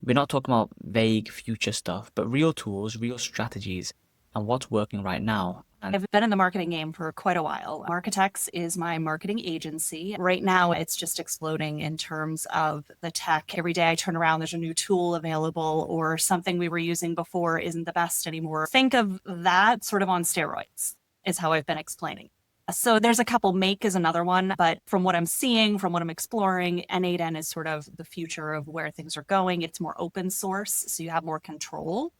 We're not talking about vague future stuff, but real tools, real strategies, and what's working right now. And I've been in the marketing game for quite a while. Architects is my marketing agency. Right now, it's just exploding in terms of the tech. Every day I turn around, there's a new tool available, or something we were using before isn't the best anymore. Think of that sort of on steroids, is how I've been explaining. So there's a couple. Make is another one, but from what I'm seeing, from what I'm exploring, N8N is sort of the future of where things are going. It's more open source, so you have more control,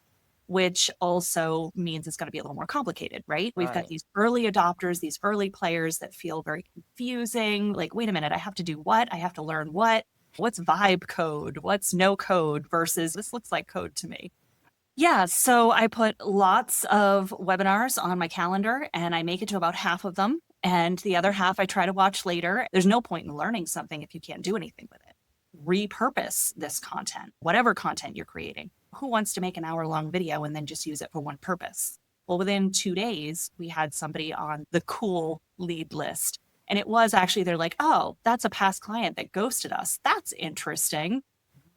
which also means it's going to be a little more complicated, right? We've got right. these early adopters, these early players that feel very confusing. Like, wait a minute, I have to do what? I have to learn what? What's vibe code? What's no code versus this looks like code to me? Yeah, so I put lots of webinars on my calendar and I make it to about half of them. And the other half I try to watch later. There's no point in learning something if you can't do anything with it. Repurpose this content, whatever content you're creating. Who wants to make an hour-long video and then just use it for one purpose? Well, within 2 days, we had somebody on the cool lead list. And it was actually, they're like, oh, that's a past client that ghosted us. That's interesting.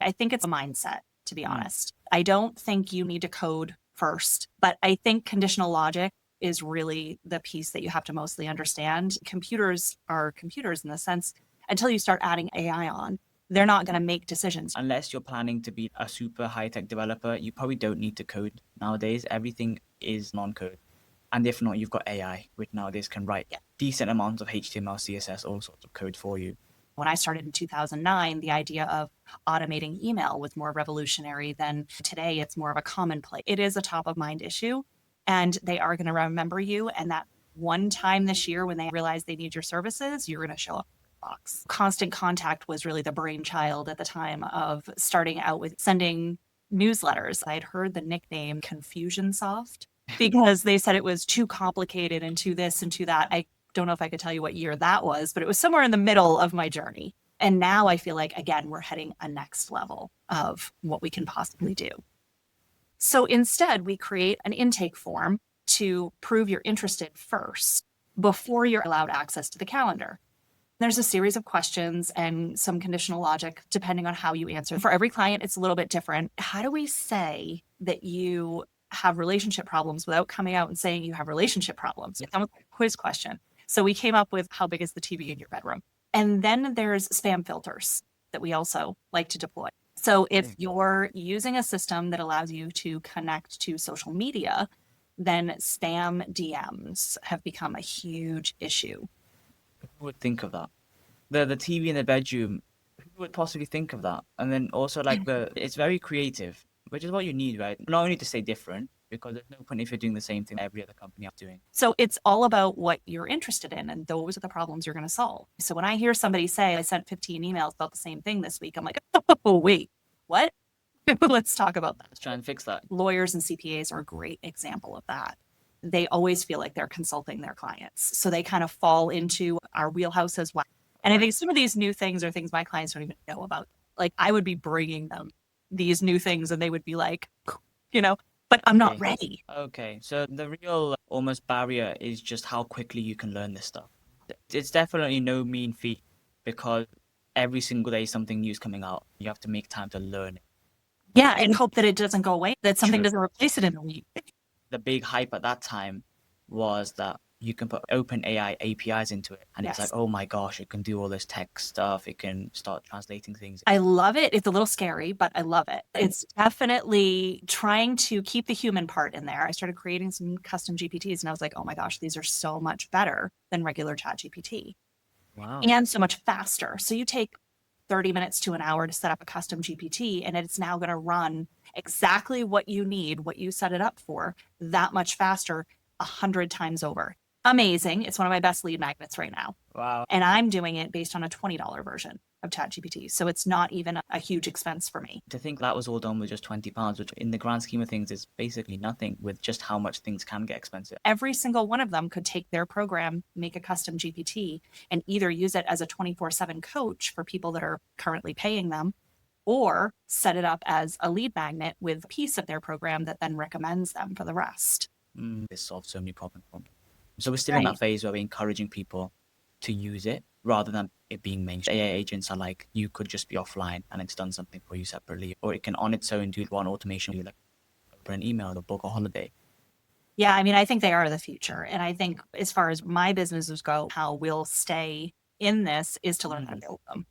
I think it's a mindset, to be Mm. honest. I don't think you need to code first, but I think conditional logic is really the piece that you have to mostly understand. Computers are computers in the sense until you start adding AI on, they're not going to make decisions. Unless you're planning to be a super high-tech developer, you probably don't need to code nowadays. Everything is non-code. And if not, you've got AI, which nowadays can write Yeah. decent amounts of HTML, CSS, all sorts of code for you. When I started in 2009, the idea of automating email was more revolutionary than today. It's more of a commonplace. It is a top of mind issue, and they are going to remember you. And that one time this year when they realize they need your services, you're going to show up in your box. Constant Contact was really the brainchild at the time of starting out with sending newsletters. I'd heard the nickname Confusionsoft because they said it was too complicated and too this and too that. I don't know if I could tell you what year that was, but it was somewhere in the middle of my journey. And now I feel like, again, we're heading a next level of what we can possibly do. So instead, we create an intake form to prove you're interested first before you're allowed access to the calendar. There's a series of questions and some conditional logic depending on how you answer. For every client, it's a little bit different. How do we say that you have relationship problems without coming out and saying you have relationship problems? It's almost like a quiz question. So we came up with how big is the TV in your bedroom? And then there's spam filters that we also like to deploy. So if Okay. you're using a system that allows you to connect to social media, then spam DMs have become a huge issue. Who would think of that? The TV in the bedroom, who would possibly think of that? And then also like it's very creative, which is what you need, right? Not only to stay different, because there's no point if you're doing the same thing every other company is doing. So it's all about what you're interested in, and those are the problems you're going to solve. So when I hear somebody say, I sent 15 emails about the same thing this week, I'm like, oh, wait, what? Let's talk about that. Let's try and fix that. Lawyers and CPAs are a great example of that. They always feel like they're consulting their clients. So they kind of fall into our wheelhouse as well. And I think some of these new things are things my clients don't even know about. Like I would be bringing them these new things and they would be like, you know, but I'm not Okay. ready. Okay. So the real almost barrier is just how quickly you can learn this stuff. It's definitely no mean feat because every single day something new is coming out. You have to make time to learn it. Yeah. And hope that it doesn't go away, that something True. doesn't replace it in a week. The big hype at that time was that you can put OpenAI APIs into it. And it's like, Yes. oh my gosh, it can do all this tech stuff. It can start translating things. I love it. It's a little scary, but I love it. It's definitely trying to keep the human part in there. I started creating some custom GPTs and I was like, oh my gosh, these are so much better than regular chat GPT Wow. and so much faster. So you take 30 minutes to an hour to set up a custom GPT and it's now going to run exactly what you need, what you set it up for, that much faster, 100 times over. Amazing. It's one of my best lead magnets right now. Wow. And I'm doing it based on a $20 version of ChatGPT. So it's not even a huge expense for me. To think that was all done with just £20, which in the grand scheme of things is basically nothing with just how much things can get expensive. Every single one of them could take their program, make a custom GPT, and either use it as a 24/7 coach for people that are currently paying them, or set it up as a lead magnet with a piece of their program that then recommends them for the rest. This solves so many problems for me. So we're still in Right. that phase where we're encouraging people to use it, rather than it being mainstream. AI agents are like, you could just be offline and it's done something for you separately, or it can on its own do one automation, like open an email or book a holiday. Yeah, I mean, I think they are the future. And I think as far as my businesses go, how we'll stay in this is to learn how to build them.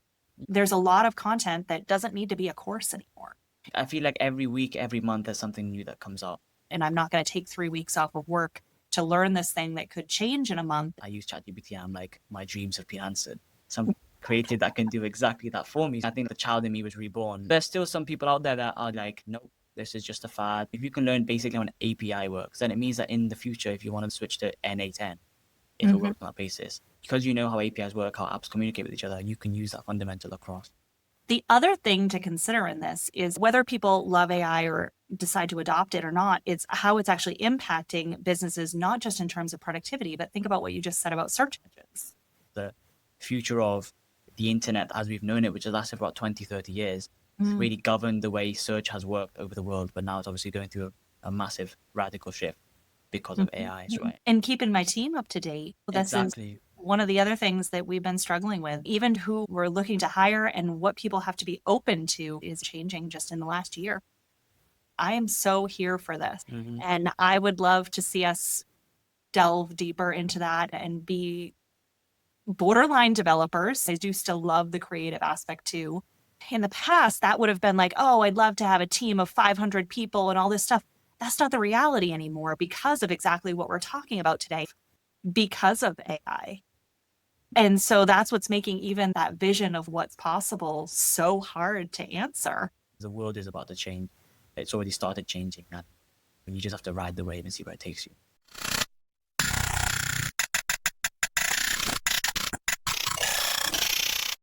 There's a lot of content that doesn't need to be a course anymore. I feel like every week, every month, there's something new that comes out. And I'm not going to take 3 weeks off of work to learn this thing that could change in a month. I use ChatGPT and I'm like, my dreams have been answered. Some created that can do exactly that for me. I think the child in me was reborn. There's still some people out there that are like, nope, this is just a fad. If you can learn basically how an API works, then it means that in the future, if you want to switch to NA10, if it works on that basis, because you know how APIs work, how apps communicate with each other, you can use that fundamental across. The other thing to consider in this is whether people love AI or decide to adopt it or not, it's how it's actually impacting businesses, not just in terms of productivity, but think about what you just said about search engines. The future of the internet as we've known it, which has lasted for about 20, 30 years, really governed the way search has worked over the world. But now it's obviously going through a massive radical shift because of AI, right? And keeping my team up to date. This Exactly. is one of the other things that we've been struggling with. Even who we're looking to hire and what people have to be open to is changing just in the last year. I am so here for this. And I would love to see us delve deeper into that and be borderline developers. I do still love the creative aspect too. In the past, that would have been like, oh, I'd love to have a team of 500 people and all this stuff. That's not the reality anymore because of exactly what we're talking about today, because of AI. And so that's what's making even that vision of what's possible so hard to answer. The world is about to change. It's already started changing, and you just have to ride the wave and see where it takes you.